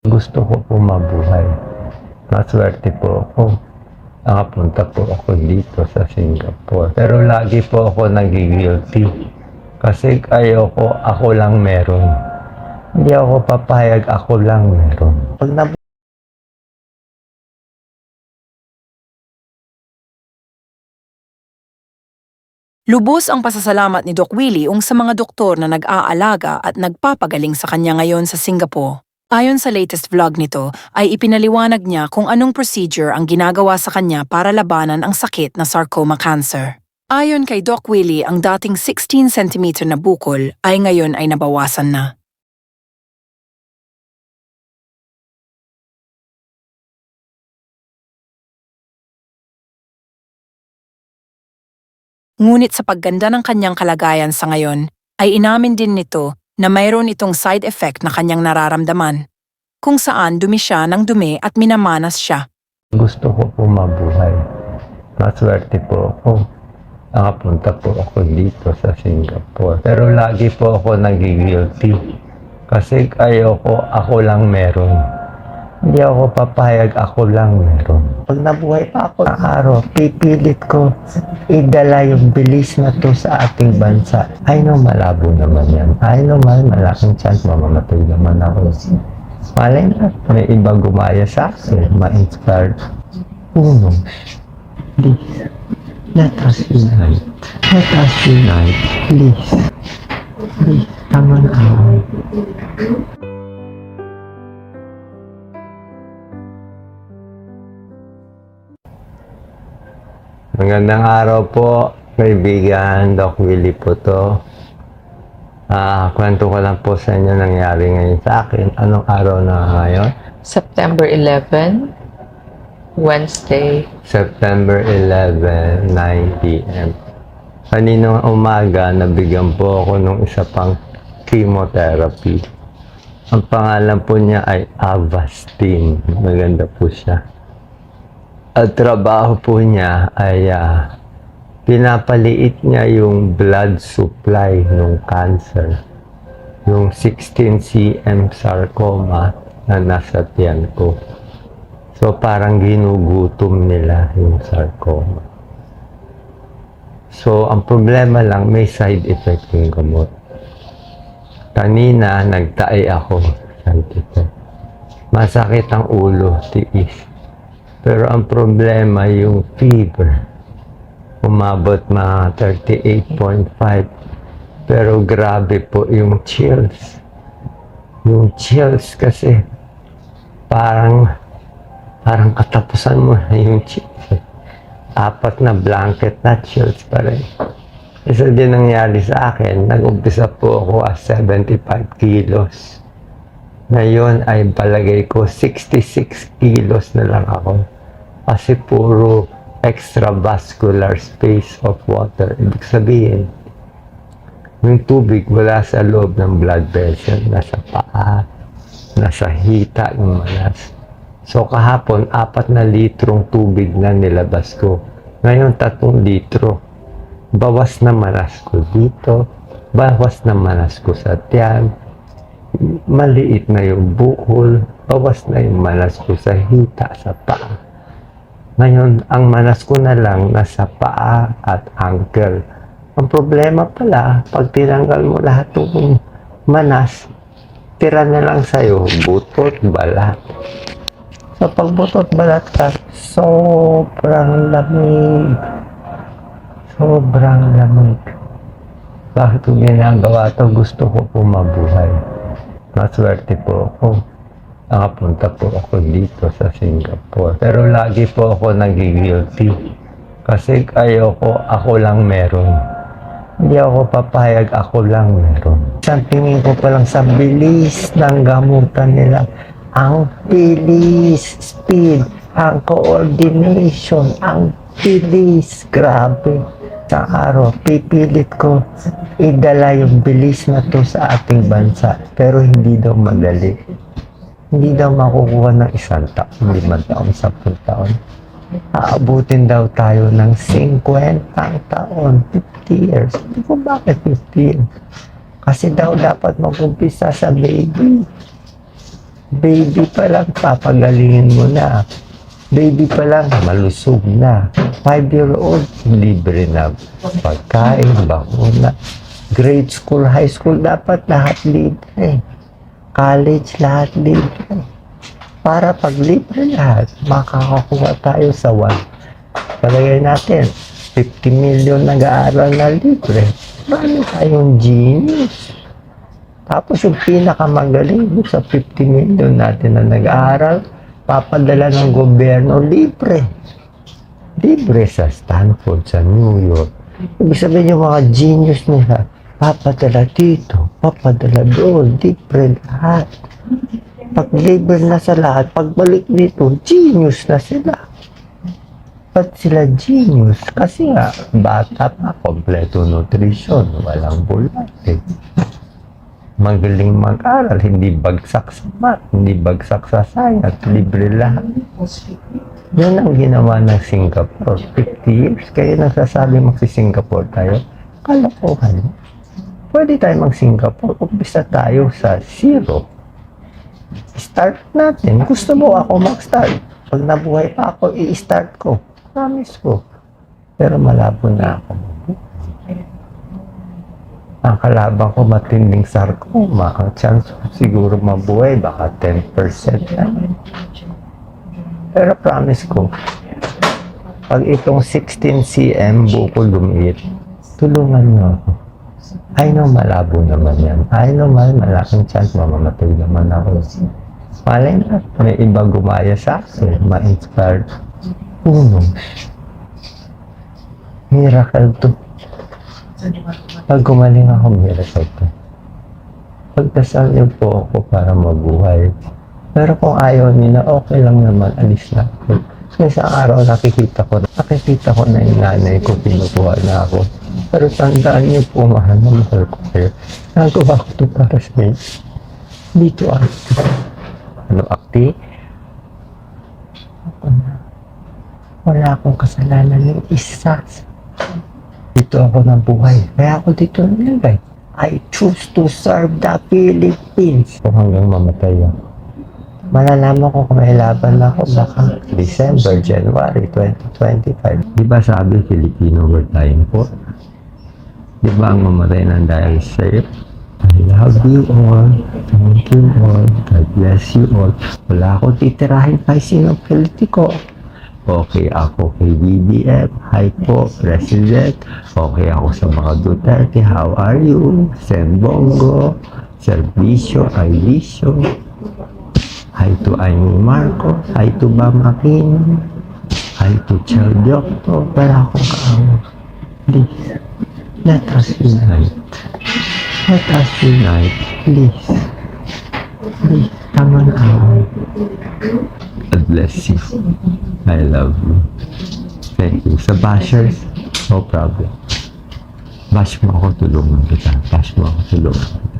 Gusto ko po mabuhay. Maswerte po ako. Nakapunta po ako dito sa Singapore. Pero lagi po ako nagigilty. Kasi ayoko, ako lang meron. Hindi ako papayag, ako lang meron. Pag Lubos ang pasasalamat ni Doc Willie sa mga doktor na nag-aalaga at nagpapagaling sa kanya ngayon sa Singapore. Ayon sa latest vlog nito, ay ipinaliwanag niya kung anong procedure ang ginagawa sa kanya para labanan ang sakit na sarcoma cancer. Ayon kay Doc Willie, ang dating 16 cm na bukol ay ngayon ay nabawasan na. Ngunit sa pagganda ng kanyang kalagayan sa ngayon, ay inamin din nito na mayroon itong side effect na kanyang nararamdaman, kung saan dumi siya ng dumi at minamanas siya. gusto ko po mabuhay. Maswerte po ako. Nakapunta po ako dito sa Singapore. Pero lagi po ako nagigilty. Kasi ayoko, ako lang meron. Hindi ako papayag, ako lang meron. Pag nabuhay pa ako ng araw, pipilit ko idala yung bilis na to sa ating bansa. I know malabo naman yan. I know malaking chance mamamatay naman ako. Malay na, may iba gumaya sa akin, ma-inspire. Who knows? Please, let us unite. Let us unite. Please. Please, come on out. Magandang araw po, kaibigan. Doc Willie po to. Kwento ko lang po sa inyo nangyari ngayon sa akin. Anong araw na ngayon? September 11, Wednesday. September 11, 9 p.m. Kaninang umaga, nabigyan po ako ng isa pang chemotherapy. Ang pangalan po niya ay Avastin. Maganda po siya. At trabaho po niya ay pinapaliit niya yung blood supply ng cancer. Yung 16 cm sarcoma na nasa tiyan ko. So parang ginugutom nila yung sarcoma. So ang problema lang, may side effect yung gamot. Kanina nagtae ako. Side effect. Masakit ang ulo, tiis. Pero ang problema yung fever. Umabot mga 38.5. Pero grabe po yung chills. Yung chills kasi parang katapusan mo na yung chills. 4 na blanket na chills pa rin. Isa din nangyari sa akin, nag-umpisa po ako as 75 kilos. Ngayon ay palagay ko 66 kilos na lang ako. Kasi puro extravascular space of water. Ibig sabihin, yung tubig wala sa loob ng blood vessel, nasa paa, nasa hita yung manas. So kahapon, 4 na litrong tubig na nilabas ko. Ngayon, 3 litro. Bawas na manas ko dito, bawas na manas ko sa tiyan, maliit na yung bukol, bawas na yung manas ko sa hita, sa paa. Ngayon, ang manas ko na lang nasa paa at ankle. Ang problema pala, pag tinanggal mo lahat ng manas, tira na lang sa'yo, butot, balat. So, pag butot, balat ka, sobrang lamig. Sobrang lamig. Bakit ko ginagawa ito? Gusto ko po mabuhay. Maswerte po ako. Nakapunta po ako dito sa Singapore. Pero lagi po ako nagigilty. Kasi ayoko, ako lang meron. Hindi ako papayag, ako lang meron. Isang tingin ko pa lang sa bilis ng gamutan nila. Ang bilis, speed, ang coordination, ang bilis. Grabe. Sa araw, pipilit ko idala yung bilis na to sa ating bansa. Pero hindi daw madali. Hindi daw makukuha ng 1 taon, 5 taon, 10 taon. Aabutin daw tayo ng 50 taon, 50 years. Hindi ko bakit 50 years. Kasi daw dapat mag-umpisa sa baby. Baby pa lang, papagalingin mo na. Baby pa lang, malusog na. 5-year-old, libre na. Pagkain, bakuna. Grade school, high school, dapat lahat libre. College, lahat libre. Para pag libre lahat, makakakuha tayo sa palagay natin, 50 million nag-aaral na libre. Marami tayong genius. Tapos yung pinakamagaling sa 50 million natin na nag-aaral, papadala ng gobyerno libre. Libre sa Stanford, sa New York. Ibig sabihin yung mga genius nila, papadala dito, papadala doon, libre lahat. Pag libre na sa lahat, pagbalik dito, genius na sila. Ba't sila genius? Kasi nga, bata pa, kompleto nutrition, walang bulat eh. Magaling mag-aral, hindi bagsak sa math, hindi bagsak sa science, libre lahat. Yan ang ginawa ng Singapore. 50 years, kayo nagsasabi magsi-Singapore tayo. Kalokohan. Pwede tayo mag-Singapore, umpisa tayo sa zero. Start natin. Gusto mo ako mag-start. Pag nabuhay pa ako, i-start ko. Promise ko. Pero malabo na ako. Ang kalaban ko matinding sarcoma. Ang chance ko siguro mabuhay baka 10% na. Pero promise ko, pag itong 16 cm buko lumiit, tulungan niyo ako. I know malabo naman yan. I know malaking chance mamamatay naman ako. Malay na, may iba gumaya sa akin, ma-inspired. Who knows? Miracle to. Pag gumaling ako, miracle to. Pagdasal niyo po ako para mabuhay. Pero kung ayaw nila, okay lang naman, alis na ako. May isang araw nakikita ko na yung nanay ko, pinukuha na ako. Pero tandaan niyo po, mahal na mahal ko kayo. Nagawa ko ito para sa inyo. Dito akti. Ano akti? Ako na. Wala akong kasalanan ng isa. Dito ako nabuhay. Kaya ako dito nilagay. I choose to serve the Philippines. Kung hanggang mamatay ako. Malalaman ko kung may laban ako baka December, January 2025. Di ba sabi Filipino were dying for? Di ba ang mamatay ng dahil sa'yo? I love you all. Thank you all. God bless you all. Wala akong titirahin kahit sinong politiko. Okay ako kay BBM. Hi po, President. Okay ako sa mga Duterte. How are you? Sen Bongo. Servisyo, Alicio. Hi to Amy Marco. Hi to Bam Aquino. Hi to Chel Diokto. Wala akong kaawa. Please, let us unite. Let us unite. Please. Please, come on out. God bless you. I love you. Thank you. Sa bashers, no problem. Bash mo ako, tulungan kita. Bash mo ako, tulungan kita.